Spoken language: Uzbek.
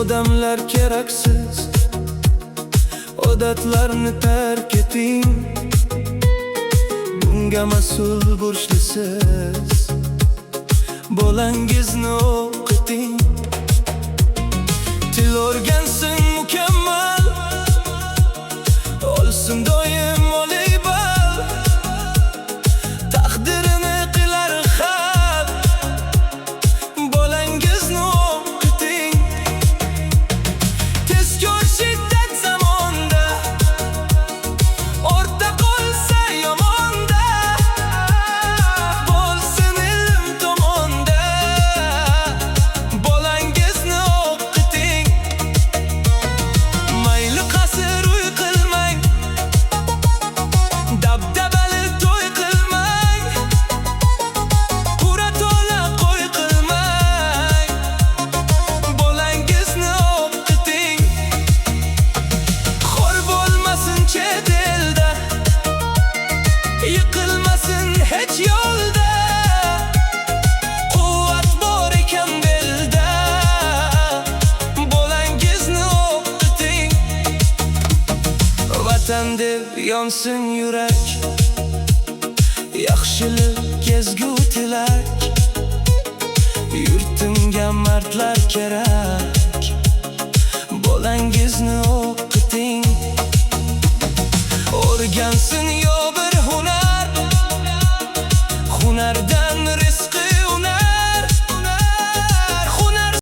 Odamlar keraksiz, odatlarni tark eting. Bunga mas'ul burchlisiz, bolangizni o'qiting. Til o'rgansin mukammal, olsin doim oliy ball. Taqdirini qilar hal, bolangizni o'qiting. Tezkor shiddat zamonda, o'rta qolsa yomonda, bo'lsin ilm tomonda, bolangizni o'qiting. Mayli qasr uy qilmang, dabdabali to'y qilmang, qura to'la qo'y qilmang, bolangizni o'qiting. Xor bo'lmasin chet elda, yiqilmasin hech yo'lda, quvvat bor ekan belda, bolangizni o'qiting. Vatan deb yonsin yurak, yaxshilik ezgu tilak. Yurtimga mardlar kerak, bolangizni o'qiting. O'rgansin